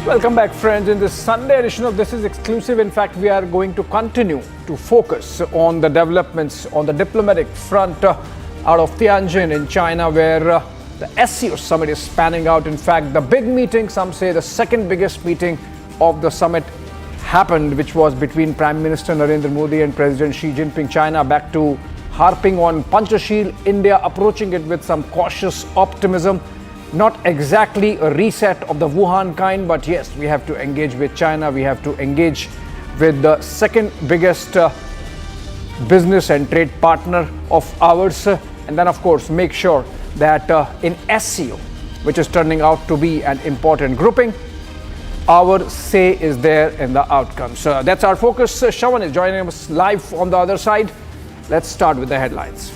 Welcome back, friends. In this Sunday edition of This Is Exclusive, in fact, we are going to continue to focus on the developments on the diplomatic front out of Tianjin in China, where the SCO Summit is spanning out. In fact, the big meeting, some say the second biggest meeting of the summit, happened, which was between Prime Minister Narendra Modi and President Xi Jinping. China back to harping on Panchashil, India approaching it with some cautious optimism. Not exactly a reset of the Wuhan kind, but yes, we have to engage with China. We have to engage with the second biggest business and trade partner of ours. And then, of course, make sure that in SCO, which is turning out to be an important grouping, our say is there in the outcomes. That's our focus. Shawan is joining us live on the other side. Let's start with the headlines.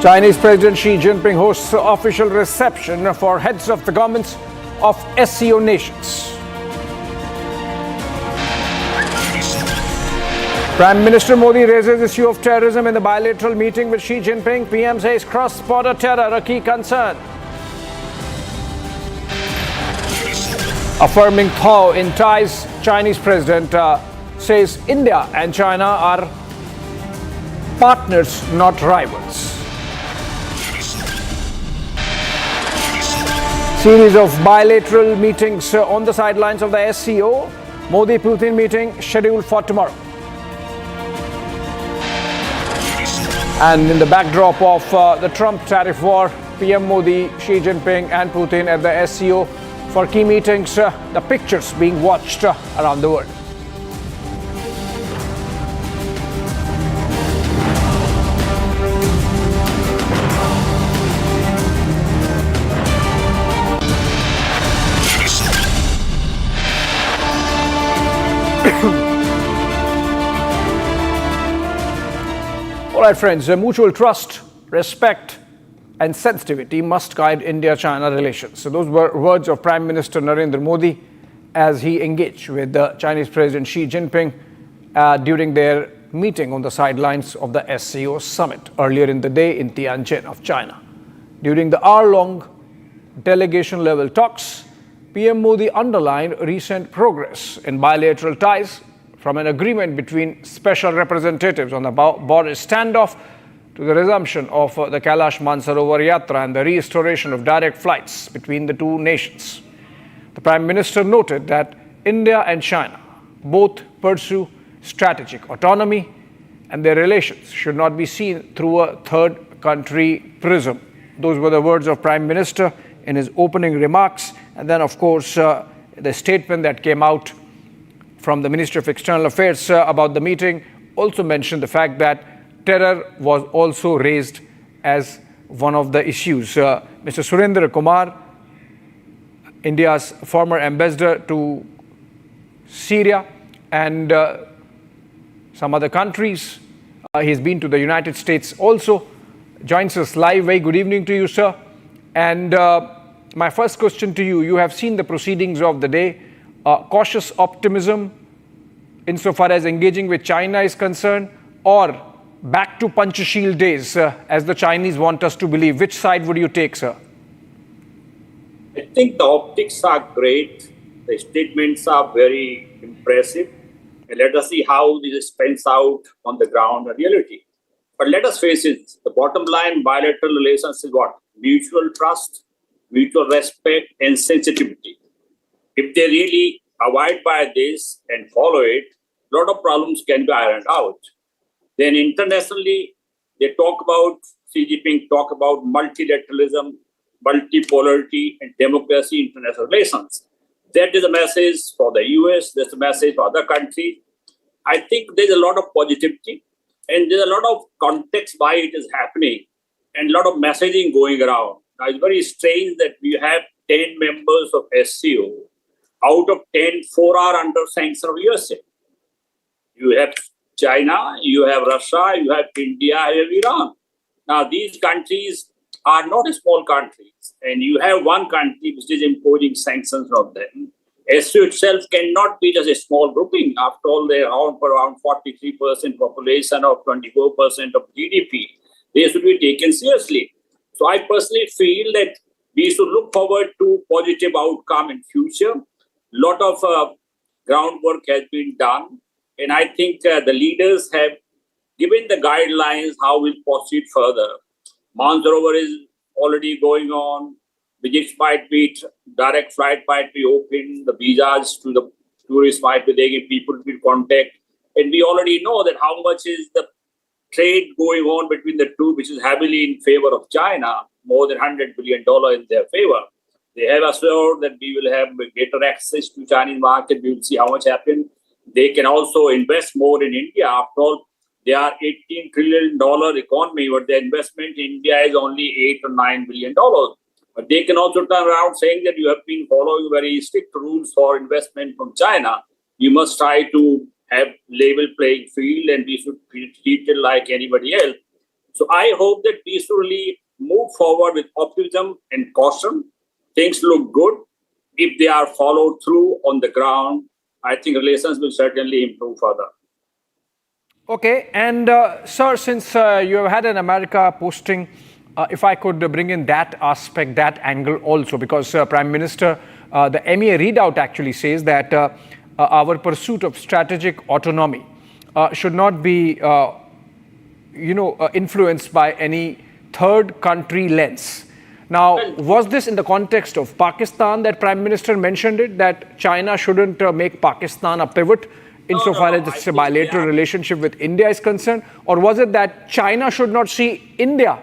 Chinese President Xi Jinping hosts official reception for heads of the governments of SCO nations. Prime Minister Modi raises issue of terrorism in the bilateral meeting with Xi Jinping. PM says cross-border terror a key concern. Affirming thaw in ties, Chinese President says India and China are partners, not rivals. Series of bilateral meetings on the sidelines of the SCO. Modi-Putin meeting scheduled for tomorrow. And in the backdrop of the Trump tariff war, PM Modi, Xi Jinping and Putin at the SCO for key meetings, the pictures being watched around the world. All right, friends, mutual trust, respect and sensitivity must guide India-China relations. So those were words of Prime Minister Narendra Modi as he engaged with the Chinese President Xi Jinping during their meeting on the sidelines of the SCO Summit earlier in the day in Tianjin of China. During the hour-long delegation-level talks, PM Modi underlined recent progress in bilateral ties, from an agreement between special representatives on the border standoff to the resumption of the Kailash Mansarovar Yatra and the restoration of direct flights between the two nations. The Prime Minister noted that India and China both pursue strategic autonomy and their relations should not be seen through a third country prism. Those were the words of Prime Minister in his opening remarks. And then, of course, the statement that came out from the Ministry of External Affairs about the meeting also mentioned the fact that terror was also raised as one of the issues. Mr. Surendra Kumar, India's former ambassador to Syria and some other countries, he's been to the United States also, joins us live. Very good evening to you, sir. And my first question to you, you have seen the proceedings of the day. Cautious optimism insofar as engaging with China is concerned, or back to Panchashil days as the Chinese want us to believe? Which side would you take, sir? I think the optics are great. The statements are very impressive. And let us see how this spans out on the ground in reality. But let us face it, the bottom line bilateral relations is what? Mutual trust, mutual respect and sensitivity. If they really abide by this and follow it, a lot of problems can be ironed out. Then internationally, they talk about, Xi Jinping talk about multilateralism, multipolarity and democracy in international relations. That is a message for the US, that's a message for other countries. I think there's a lot of positivity and there's a lot of context why it is happening and a lot of messaging going around. Now, it's very strange that we have 10 members of SCO. Out of 10, 4 are under sanction of USA. You have China, you have Russia, you have India, you have Iran. Now, these countries are not small countries, and you have one country which is imposing sanctions on them. SCO itself cannot be just a small grouping. After all, they account for around 43% population or 24% of GDP. They should be taken seriously. So I personally feel that we should look forward to positive outcome in future. Lot of groundwork has been done, and I think the leaders have given the guidelines how we'll proceed further. Mansarovar is already going on. Visits might be, direct flight might be open. The visas to the tourists might be there. People will contact. And we already know that how much is the trade going on between the two, which is heavily in favor of China, more than $100 billion in their favor. They have assured that we will have greater access to Chinese market. We will see how much happens. They can also invest more in India. After all, they are $18 trillion economy, but the investment in India is only $8 or $9 billion. But they can also turn around saying that you have been following very strict rules for investment from China. You must try to have level playing field, and we should be treated like anybody else. So I hope that we should really move forward with optimism and caution. Things look good. If they are followed through on the ground, I think relations will certainly improve further. Okay, and sir, since you have had an America posting, if I could bring in that aspect, that angle also, because Prime Minister, the MEA readout actually says that our pursuit of strategic autonomy should not be, influenced by any third country lens. Now, was this in the context of Pakistan that Prime Minister mentioned it, that China shouldn't make Pakistan a pivot insofar as its bilateral relationship with India is concerned? Or was it that China should not see India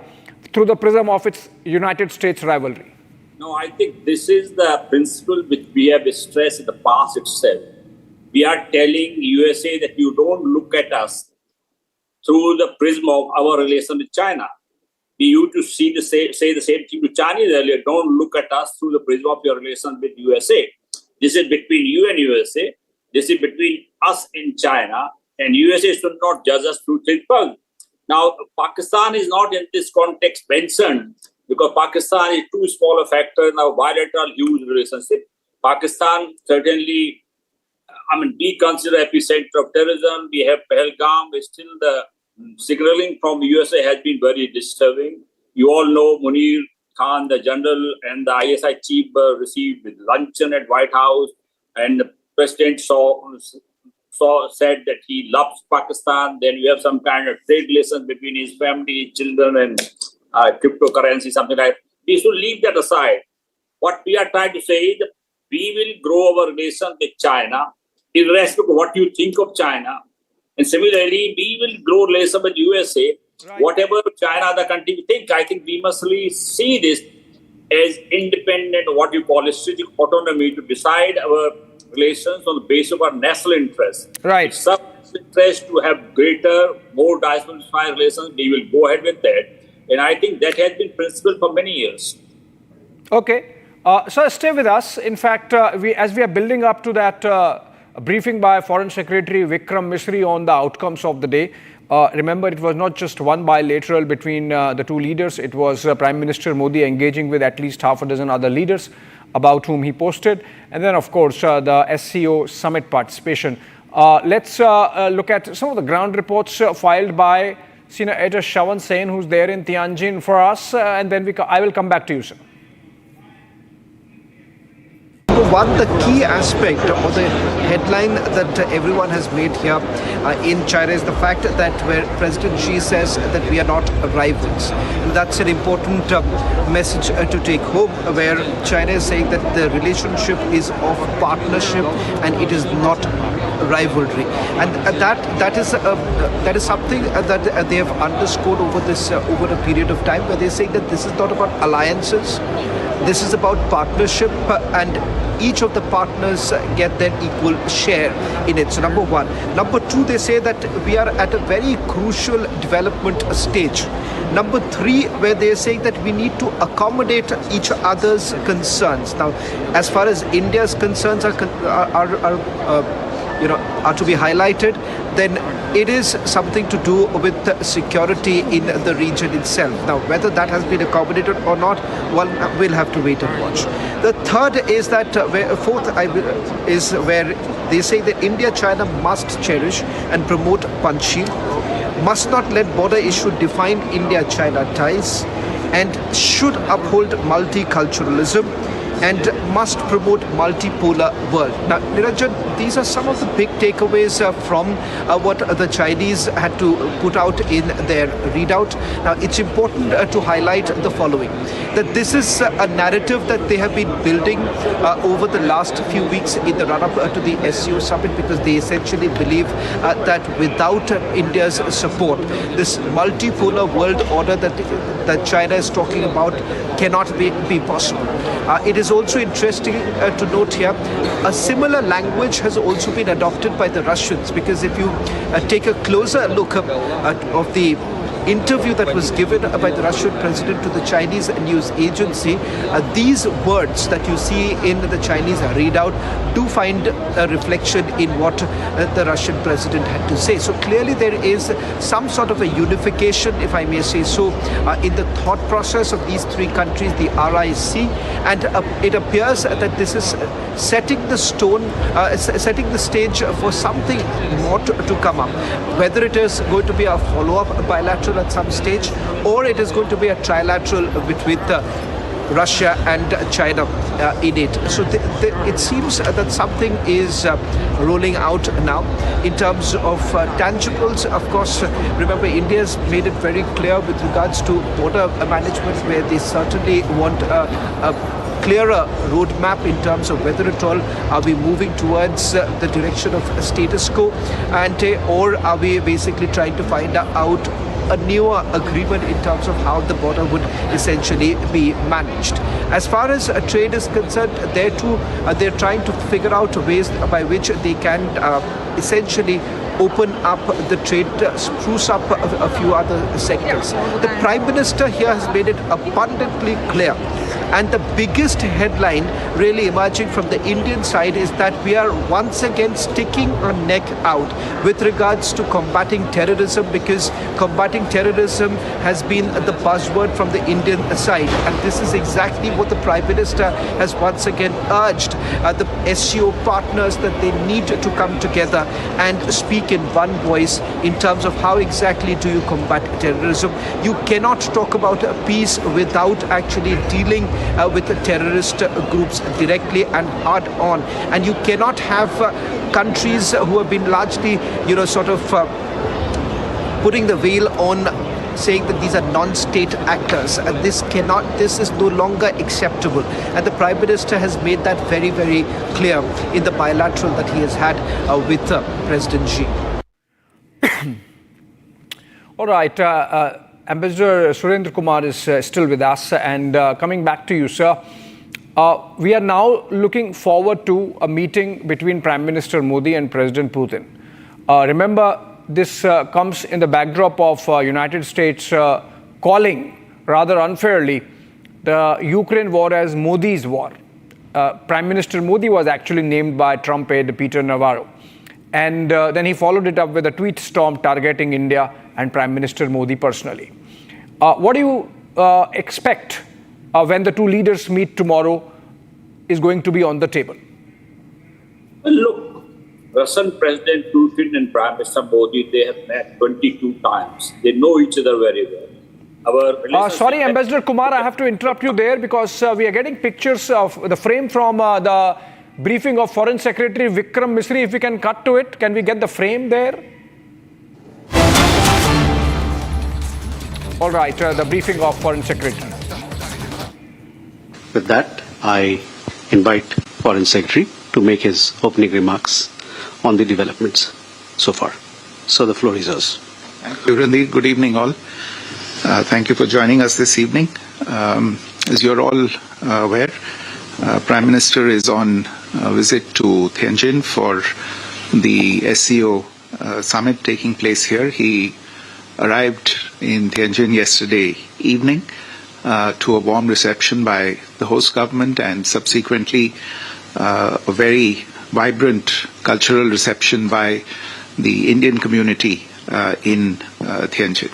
through the prism of its United States rivalry? No, I think this is the principle which we have stressed in the past itself. We are telling USA that you don't look at us through the prism of our relation with China. We used to say the same thing to Chinese earlier. Don't look at us through the prism of your relation with USA. This is between you and USA. This is between us and China. And USA should not judge us through this prism. Now, Pakistan is not in this context mentioned because Pakistan is too small a factor in our bilateral huge relationship. Pakistan certainly, we consider epicenter of terrorism. We have Pahalgam. Still the signaling from USA has been very disturbing. You all know Munir Khan, the general, and the ISI chief were received with luncheon at White House, and the president said that he loves Pakistan. Then you have some kind of trade relations between his family, children, and cryptocurrency, something like that. We should leave that aside. What we are trying to say is that we will grow our relation with China, irrespective of what you think of China. And similarly, we will grow relation with USA. Right. Whatever China, the country, think, I think we must really see this as independent, what you call a strategic autonomy to decide our relations on the basis of our national interests. Right. If some interest to have greater, more diversified relations, we will go ahead with that. And I think that has been principle for many years. Okay. So stay with us. In fact, as we are building up to that briefing by Foreign Secretary Vikram Misri on the outcomes of the day, remember, it was not just one bilateral between the two leaders. It was Prime Minister Modi engaging with at least half a dozen other leaders about whom he posted. And then, of course, the SCO Summit participation. Let's look at some of the ground reports filed by Senior Editor Shawan Shen, who's there in Tianjin for us. And then I will come back to you, sir. One, the key aspect or the headline that everyone has made here in China is the fact that where President Xi says that we are not rivals. And that's an important message to take home, where China is saying that the relationship is of partnership and it is not rivalry. And that is something that they have underscored over a period of time, where they say that this is not about alliances. This is about partnership, and each of the partners get their equal share in it. So number one. Number two, they say that we are at a very crucial development stage. Number three, where they are saying that we need to accommodate each other's concerns. Now, as far as India's concerns are to be highlighted, then it is something to do with security in the region itself. Now, whether that has been accommodated or not, well, we'll have to wait and watch. The third is that, is where they say that India-China must cherish and promote Panchsheel, must not let border issue define India-China ties, and should uphold multiculturalism and must promote multipolar world. Now, Niranjan, these are some of the big takeaways from what the Chinese had to put out in their readout. Now, it's important to highlight the following, that this is a narrative that they have been building over the last few weeks in the run-up to the SCO Summit, because they essentially believe that without India's support, this multipolar world order that China is talking about cannot be possible. It is also interesting to note here, a similar language has also been adopted by the Russians, because if you take a closer look of the interview that was given by the Russian president to the Chinese news agency, these words that you see in the Chinese readout do find a reflection in what the Russian president had to say. So clearly there is some sort of a unification, if I may say so, in the thought process of these three countries, the RIC, and it appears that this is setting the stage for something more to come up. Whether it is going to be a follow-up bilateral at some stage, or it is going to be a trilateral between Russia and China in it. So it seems that something is rolling out now in terms of tangibles. Of course, remember, India has made it very clear with regards to border management, where they certainly want a clearer roadmap in terms of whether at all are we moving towards the direction of status quo, and or are we basically trying to find out a newer agreement in terms of how the border would essentially be managed. As far as trade is concerned, there too they're trying to figure out ways by which they can essentially open up the trade, spruce up a few other sectors. The Prime Minister here has made it abundantly clear. And the biggest headline really emerging from the Indian side is that we are once again sticking our neck out with regards to combating terrorism, because combating terrorism has been the buzzword from the Indian side. And this is exactly what the Prime Minister has once again urged the SCO partners, that they need to come together and speak in one voice in terms of how exactly do you combat terrorism. You cannot talk about peace without actually dealing with the terrorist groups directly and hard on. And you cannot have countries who have been largely, sort of putting the veil on, saying that these are non-state actors, and this is no longer acceptable. And the Prime Minister has made that very, very clear in the bilateral that he has had with President Xi. All right, Ambassador Surendra Kumar is still with us, and coming back to you, sir, we are now looking forward to a meeting between Prime Minister Modi and President Putin. Remember, this comes in the backdrop of United States calling, rather unfairly, the Ukraine war as Modi's war. Prime Minister Modi was actually named by Trump aide Peter Navarro. And then he followed it up with a tweet storm targeting India and Prime Minister Modi personally. What do you expect when the two leaders meet tomorrow is going to be on the table? Well, look, Russian President Putin and Prime Minister Modi, they have met 22 times. They know each other very well. Sorry, Ambassador Kumar, I have to interrupt you there, because we are getting pictures of the frame from the briefing of Foreign Secretary Vikram Misri. If we can cut to it, can we get the frame there? All right, the briefing of Foreign Secretary. With that, I invite Foreign Secretary to make his opening remarks on the developments so far. So the floor is yours. Thank you, Randeep. Good evening, all. Thank you for joining us this evening. As you're all aware, Prime Minister is on a visit to Tianjin for the SCO Summit taking place here. He arrived in Tianjin yesterday evening to a warm reception by the host government, and subsequently a very vibrant cultural reception by the Indian community in Tianjin.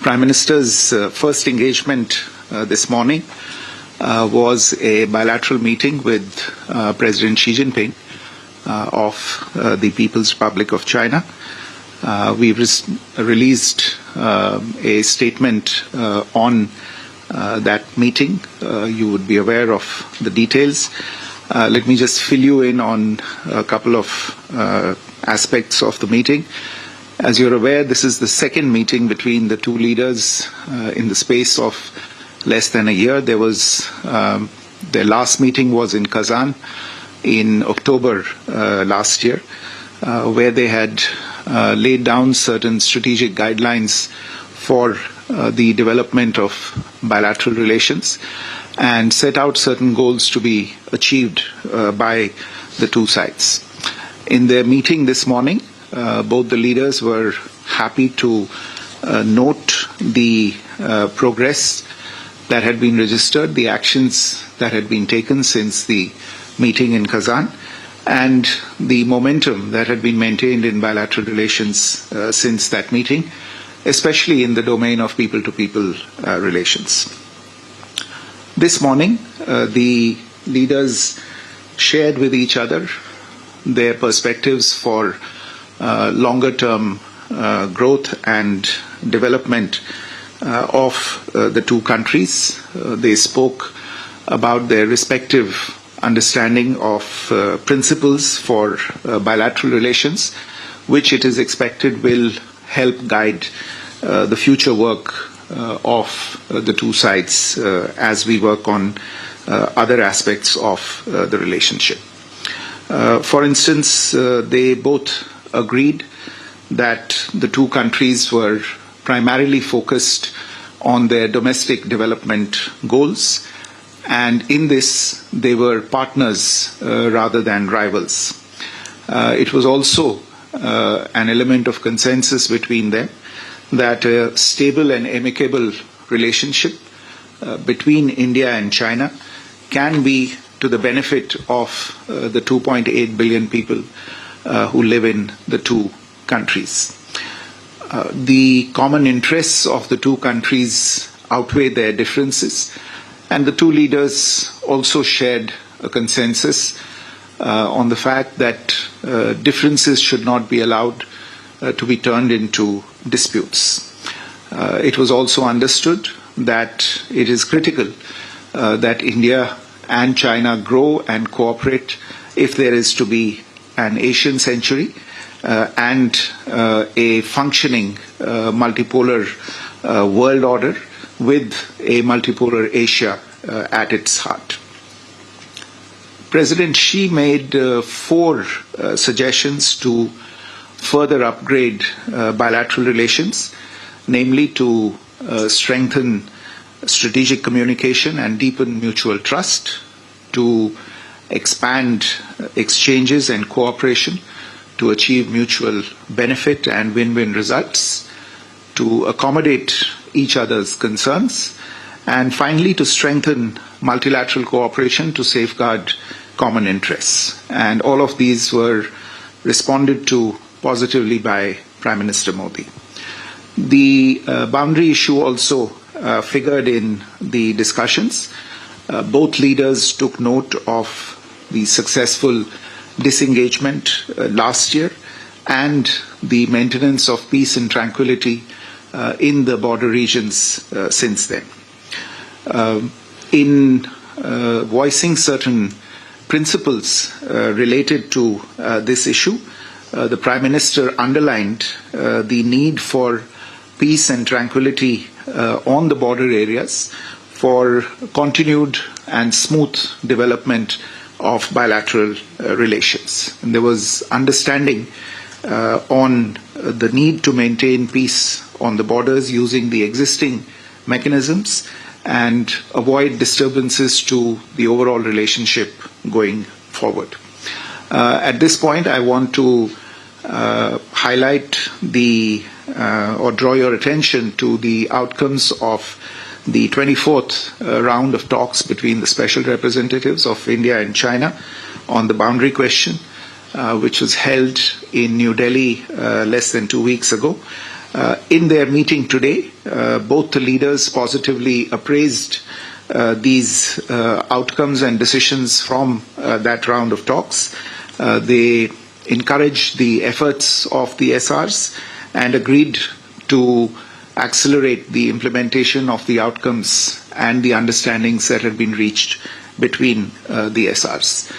Prime Minister's first engagement this morning was a bilateral meeting with President Xi Jinping of the People's Republic of China. We released a statement on that meeting. You would be aware of the details. Let me just fill you in on a couple of aspects of the meeting. As you're aware, this is the second meeting between the two leaders in the space of less than a year. There was their last meeting was in Kazan in October last year, where they had laid down certain strategic guidelines for the development of bilateral relations and set out certain goals to be achieved by the two sides. In their meeting this morning, both the leaders were happy to note the progress that had been registered, the actions that had been taken since the meeting in Kazan, and the momentum that had been maintained in bilateral relations since that meeting, especially in the domain of people-to-people relations. This morning, the leaders shared with each other their perspectives for longer-term growth and development of the two countries. They spoke about their respective understanding of principles for bilateral relations, which it is expected will help guide the future work of the two sides as we work on other aspects of the relationship. For instance, they both agreed that the two countries were primarily focused on their domestic development goals, and in this they were partners rather than rivals. It was also an element of consensus between them that a stable and amicable relationship between India and China can be to the benefit of the 2.8 billion people who live in the two countries. The common interests of the two countries outweigh their differences, and the two leaders also shared a consensus on the fact that differences should not be allowed to be turned into disputes. It was also understood that it is critical that India and China grow and cooperate if there is to be an Asian century and a functioning multipolar world order with a multipolar Asia at its heart. President Xi made 4 suggestions to further upgrade bilateral relations, namely to strengthen strategic communication and deepen mutual trust, to expand exchanges and cooperation to achieve mutual benefit and win-win results, to accommodate each other's concerns, and finally to strengthen multilateral cooperation to safeguard common interests. And all of these were responded to positively by Prime Minister Modi. The boundary issue also figured in the discussions. Both leaders took note of the successful disengagement last year and the maintenance of peace and tranquility in the border regions since then. In voicing certain principles related to this issue, the Prime Minister underlined the need for peace and tranquility on the border areas for continued and smooth development of bilateral relations. And there was understanding on the need to maintain peace on the borders using the existing mechanisms and avoid disturbances to the overall relationship going forward. At this point, I want to highlight or draw your attention to the outcomes of the 24th round of talks between the special representatives of India and China on the boundary question, which was held in New Delhi less than 2 weeks ago. In their meeting today, both the leaders positively appraised these outcomes and decisions from that round of talks. They encouraged the efforts of the SRs and agreed to accelerate the implementation of the outcomes and the understandings that had been reached between the SRs.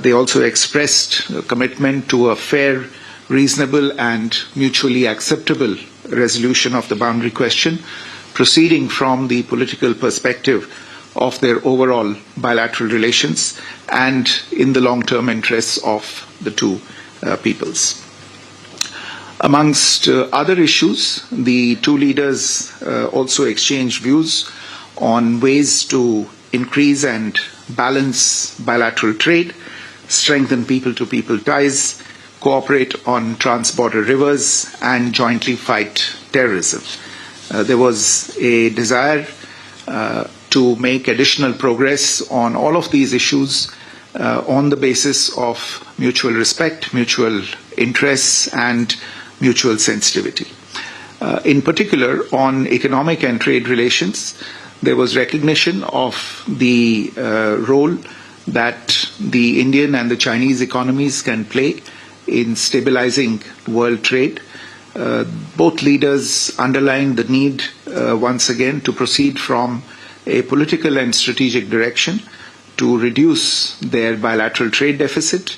They also expressed a commitment to a fair, reasonable and mutually acceptable resolution of the boundary question, proceeding from the political perspective of their overall bilateral relations and in the long-term interests of the two peoples. Amongst other issues, the two leaders also exchanged views on ways to increase and balance bilateral trade, strengthen people-to-people ties, cooperate on trans-border rivers, and jointly fight terrorism. There was a desire to make additional progress on all of these issues on the basis of mutual respect, mutual interests, and mutual sensitivity. In particular, on economic and trade relations, there was recognition of the role that the Indian and the Chinese economies can play in stabilizing world trade. Both leaders underlined the need once again to proceed from a political and strategic direction to reduce their bilateral trade deficit,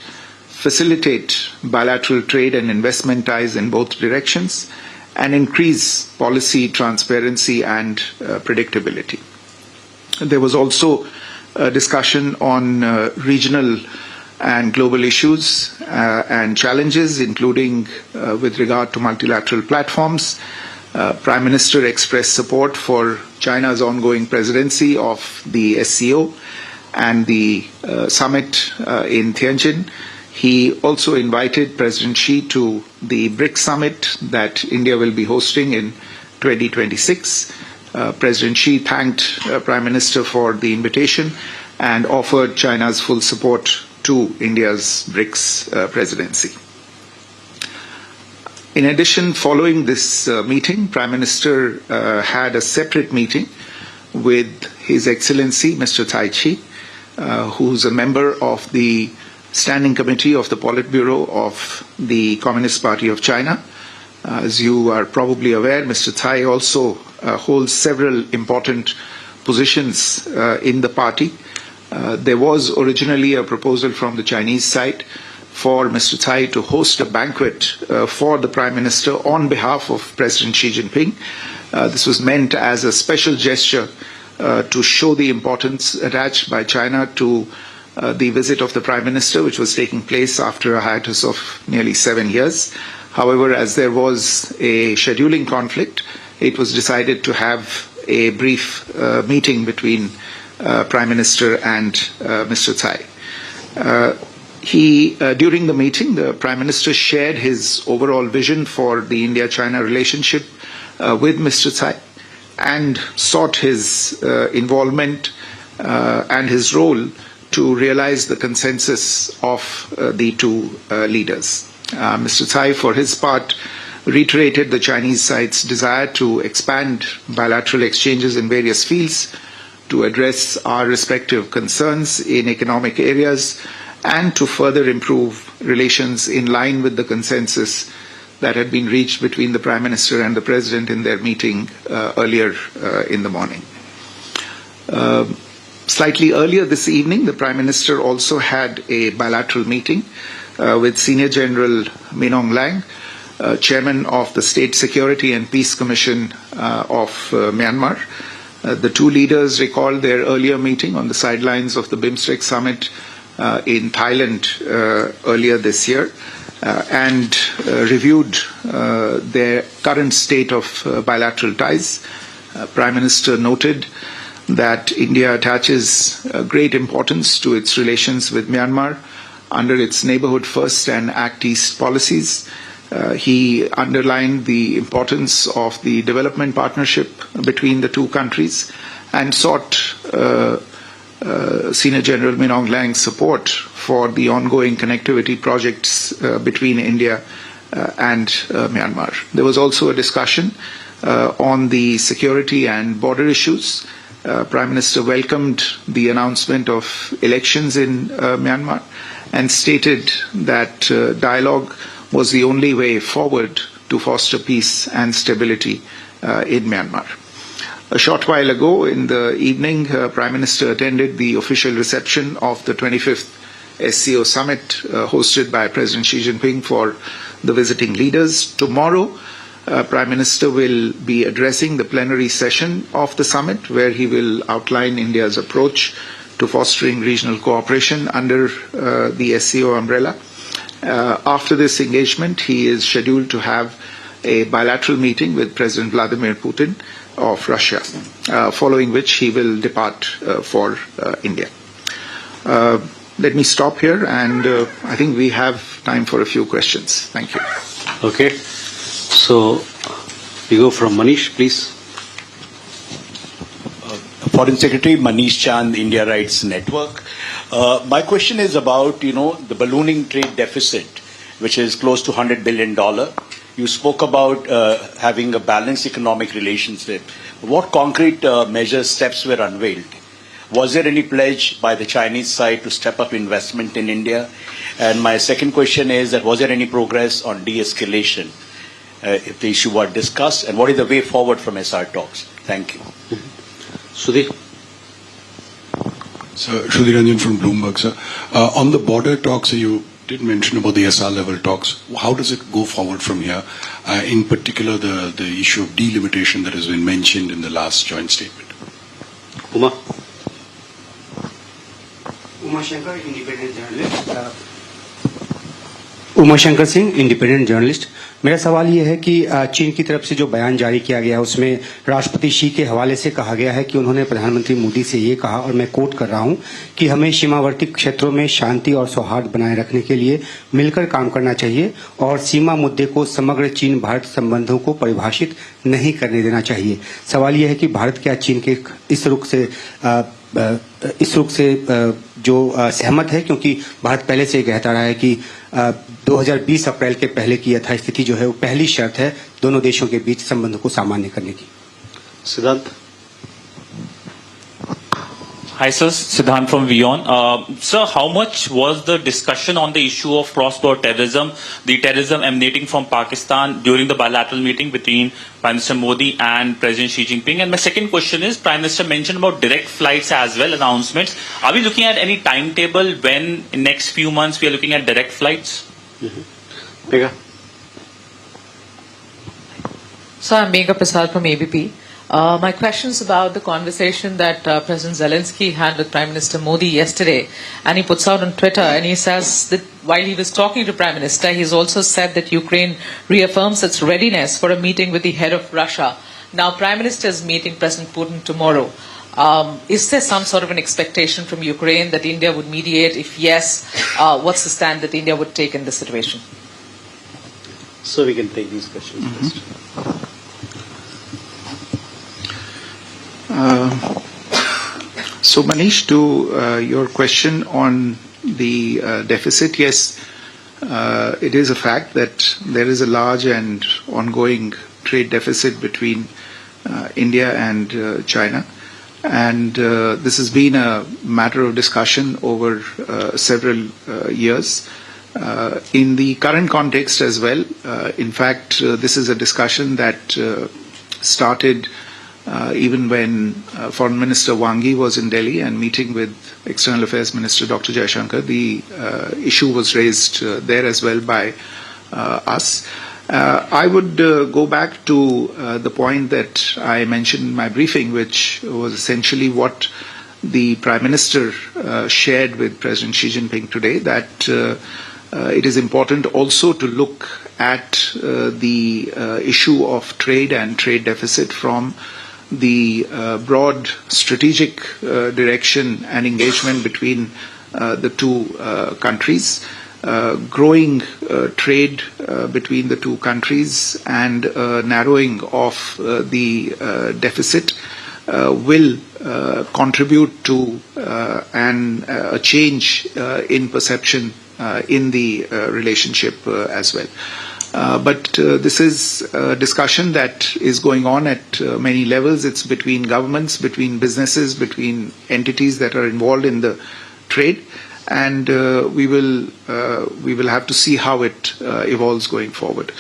facilitate bilateral trade and investment ties in both directions, and increase policy transparency and predictability. There was also a discussion on regional and global issues and challenges, including with regard to multilateral platforms. Prime Minister expressed support for China's ongoing presidency of the SCO and the summit in Tianjin. He also invited President Xi to the BRICS summit that India will be hosting in 2026. President Xi thanked Prime Minister for the invitation and offered China's full support to India's BRICS presidency. In addition, following this meeting, Prime Minister had a separate meeting with His Excellency Mr. Tai Chi, who's a member of the Standing Committee of the Politburo of the Communist Party of China. As you are probably aware, Mr. Tai also holds several important positions in the party. There was originally a proposal from the Chinese side for Mr. Tai to host a banquet for the Prime Minister on behalf of President Xi Jinping. This was meant as a special gesture to show the importance attached by China to the visit of the Prime Minister, which was taking place after a hiatus of nearly 7 years. However, as there was a scheduling conflict, it was decided to have a brief meeting between Prime Minister and Mr. Tai. During the meeting, the Prime Minister shared his overall vision for the India-China relationship with Mr. Tai and sought his involvement and his role to realize the consensus of the two leaders. Mr. Tai, for his part, reiterated the Chinese side's desire to expand bilateral exchanges in various fields to address our respective concerns in economic areas and to further improve relations in line with the consensus that had been reached between the Prime Minister and the President in their meeting earlier in the morning. Slightly earlier this evening, the Prime Minister also had a bilateral meeting with Senior General Min Aung Hlaing, Chairman of the State Security and Peace Commission of Myanmar. The two leaders recalled their earlier meeting on the sidelines of the BIMSTEC summit in Thailand earlier this year and reviewed their current state of bilateral ties. Prime Minister noted that India attaches great importance to its relations with Myanmar under its Neighbourhood First and Act East policies. He underlined the importance of the development partnership between the two countries and sought Senior General Min Aung Hlaing's support for the ongoing connectivity projects between India and Myanmar. There was also a discussion on the security and border issues. Prime Minister welcomed the announcement of elections in Myanmar and stated that dialogue was the only way forward to foster peace and stability in Myanmar. A short while ago in the evening, Prime Minister attended the official reception of the 25th SCO Summit hosted by President Xi Jinping for the visiting leaders. Tomorrow, Prime Minister will be addressing the plenary session of the summit, where he will outline India's approach to fostering regional cooperation under the SCO umbrella. After this engagement, he is scheduled to have a bilateral meeting with President Vladimir Putin of Russia, following which he will depart for India. Let me stop here, and I think we have time for a few questions. Thank you. Okay. So we go from Manish, please. Foreign Secretary Manish Chand, India Rights Network. My question is about, the ballooning trade deficit, which is close to $100 billion. You spoke about having a balanced economic relationship. What concrete measures, steps were unveiled? Was there any pledge by the Chinese side to step up investment in India? And my second question is that was there any progress on de-escalation if the issue were discussed? And what is the way forward from SR talks? Thank you. Sudhir. Sir, Sudhir Ranjan from Bloomberg, sir. On the border talks, you did mention about the SR level talks. How does it go forward from here? In particular, the issue of delimitation that has been mentioned in the last joint statement. Uma. Umashankar, independent journalist. Umashankar Singh, independent journalist. मेरा सवाल ये है कि चीन की तरफ से जो बयान जारी किया गया उसमें राष्ट्रपति शी के हवाले से कहा गया है कि उन्होंने प्रधानमंत्री मोदी से ये कहा, और मैं कोट कर रहा हूं, कि हमें सीमावर्ती क्षेत्रों में शांति और सौहार्द बनाए रखने के लिए मिलकर काम करना चाहिए और सीमा मुद्दे को समग्र चीन भारत संबंधों को परिभाषित नहीं करने देना चाहिए। सवाल ये है कि भारत क्या चीन के इस रुख से जो सहमत है, क्योंकि भारत पहले से कहता रहा है कि 2020 अप्रैल के पहले की यथास्थिति जो है वो पहली शर्त है दोनों देशों के बीच संबंधों को सामान्य करने की। Siddhant. Hi, sir. Siddhant from WION. Sir, how much was the discussion on the issue of cross-border terrorism, the terrorism emanating from Pakistan during the bilateral meeting between Prime Minister Modi and President Xi Jinping? And my second question is, Prime Minister mentioned about direct flights as well, announcements. Are we looking at any timetable when in next few months we are looking at direct flights? Megha. So I'm Megha Prasad from ABP. My question is about the conversation that President Zelensky had with Prime Minister Modi yesterday. And he puts out on Twitter and he says that while he was talking to Prime Minister, he's also said that Ukraine reaffirms its readiness for a meeting with the head of Russia. Now, Prime Minister is meeting President Putin tomorrow. Is there some sort of an expectation from Ukraine that India would mediate? If yes, what's the stand that India would take in this situation? So we can take these questions first. So Manish, to your question on the deficit, yes, it is a fact that there is a large and ongoing trade deficit between India and China. And this has been a matter of discussion over several years. In the current context as well, in fact, this is a discussion that started even when Foreign Minister Wang Yi was in Delhi and meeting with External Affairs Minister Dr. Jaishankar. The issue was raised there as well by us. I would go back to the point that I mentioned in my briefing, which was essentially what the Prime Minister shared with President Xi Jinping today, that it is important also to look at the issue of trade and trade deficit from the broad strategic direction and engagement between the two countries. Growing trade between the two countries and narrowing of the deficit will contribute to a change in perception in the relationship as well. But this is a discussion that is going on at many levels. It's between governments, between businesses, between entities that are involved in the trade, and we will have to see how it evolves going forward.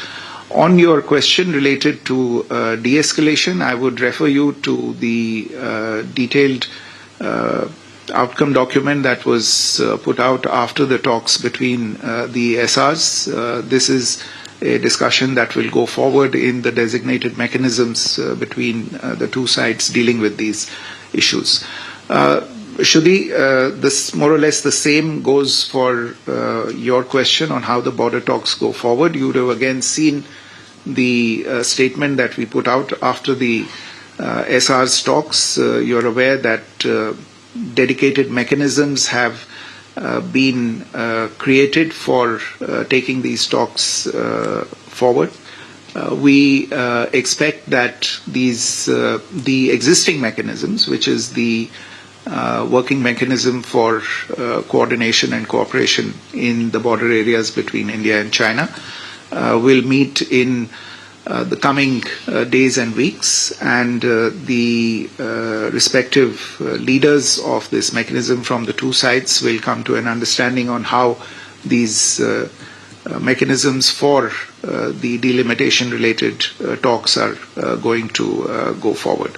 On your question related to de-escalation, I would refer you to the detailed outcome document that was put out after the talks between the SRs. This is a discussion that will go forward in the designated mechanisms between the two sides dealing with these issues. Shruti, this more or less the same goes for your question on how the border talks go forward. You would have again seen the statement that we put out after the SR's talks. You're aware that dedicated mechanisms have been created for taking these talks forward. We expect that the existing mechanisms, which is the working mechanism for coordination and cooperation in the border areas between India and China, will meet in the coming days and weeks, and the respective leaders of this mechanism from the two sides will come to an understanding on how these mechanisms for the delimitation related talks are going to go forward.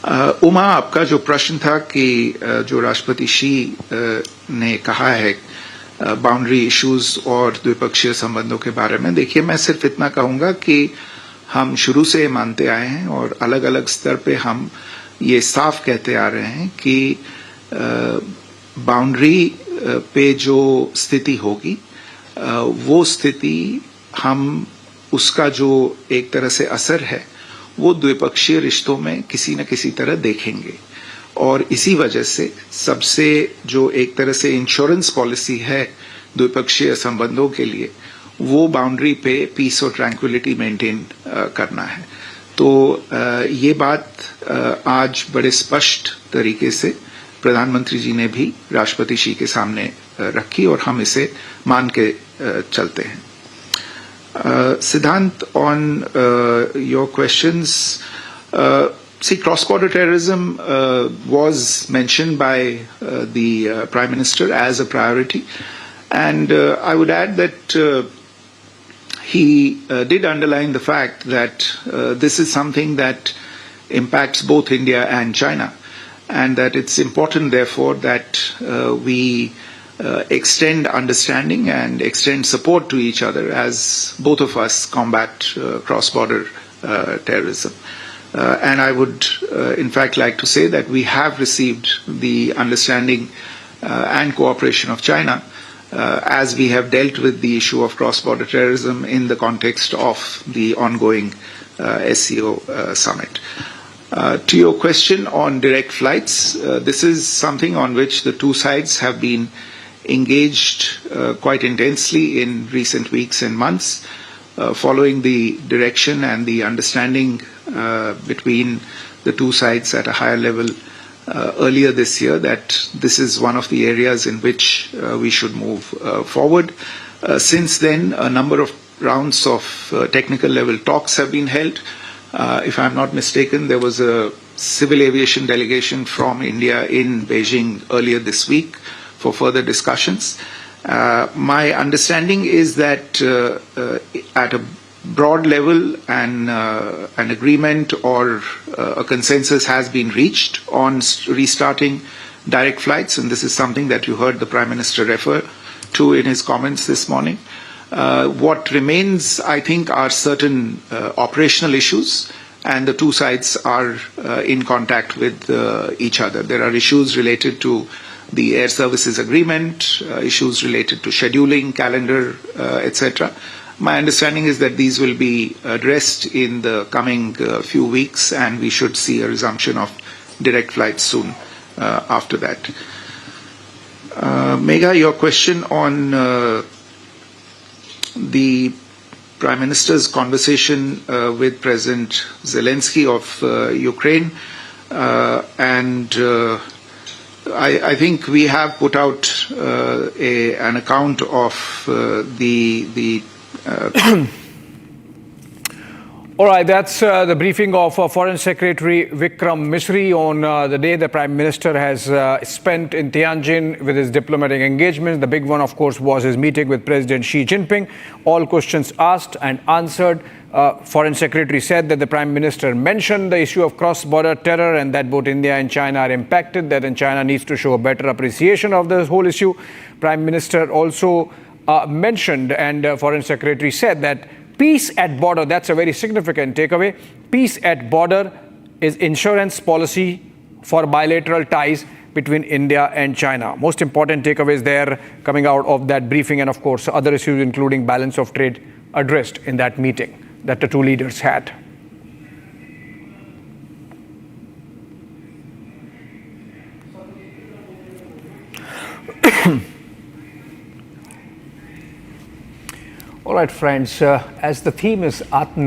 Uma, आपका जो प्रश्न था कि जो राष्ट्रपति she ने कहा है बाउंड्री इश्यूज और द्विपक्षीय संबंधों के बारे में, देखिए मैं सिर्फ इतना कहूंगा कि हम शुरू से मानते आए हैं और अलग अलग स्तर पे हम ये साफ कहते आ रहे हैं कि बाउंड्री पे जो स्थिति होगी वो स्थिति हम उसका जो एक तरह से असर है वो द्विपक्षीय रिश्तों में किसी न किसी तरह देखेंगे, और इसी वजह से सबसे जो एक तरह से इंश्योरेंस पॉलिसी है द्विपक्षीय संबंधों के लिए वो बाउंड्री पे पीस और ट्रैंक्विलिटी मेंटेन करना है। तो ये बात आज बड़े स्पष्ट तरीके से प्रधानमंत्री जी ने भी राष्ट्रपति शी के सामने रखी और हम इसे मान के चलते हैं। Siddhant, on your questions, see, cross-border terrorism was mentioned by the Prime Minister as a priority, and I would add that he did underline the fact that this is something that impacts both India and China, and that it's important, therefore, that we extend understanding and extend support to each other as both of us combat cross-border terrorism. And I would, in fact, like to say that we have received the understanding and cooperation of China as we have dealt with the issue of cross-border terrorism in the context of the ongoing SCO Summit. To your question on direct flights, this is something on which the two sides have been engaged quite intensely in recent weeks and months, following the direction and the understanding between the two sides at a higher level earlier this year that this is one of the areas in which we should move forward. Since then, a number of rounds of technical level talks have been held. If I'm not mistaken, there was a civil aviation delegation from India in Beijing earlier this week for further discussions. My understanding is that at a broad level an agreement or a consensus has been reached on restarting direct flights, and this is something that you heard the Prime Minister refer to in his comments this morning. What remains, I think, are certain operational issues, and the two sides are in contact with each other. There are issues related to the air services agreement, issues related to scheduling, calendar, etc. My understanding is that these will be addressed in the coming few weeks, and we should see a resumption of direct flights soon after that. Megha, your question on the Prime Minister's conversation with President Zelensky of Ukraine, and I think we have put out an account of the All right, that's the briefing of Foreign Secretary Vikram Misri on the day the Prime Minister has spent in Tianjin with his diplomatic engagements. The big one, of course, was his meeting with President Xi Jinping. All questions asked and answered. Foreign Secretary said that the Prime Minister mentioned the issue of cross-border terror and that both India and China are impacted, that China needs to show a better appreciation of this whole issue. Prime Minister also mentioned, and Foreign Secretary said that peace at border, that's a very significant takeaway. Peace at border is insurance policy for bilateral ties between India and China. Most important takeaways there coming out of that briefing, and of course other issues including balance of trade addressed in that meeting that the two leaders had. All right, friends, as the theme is Atma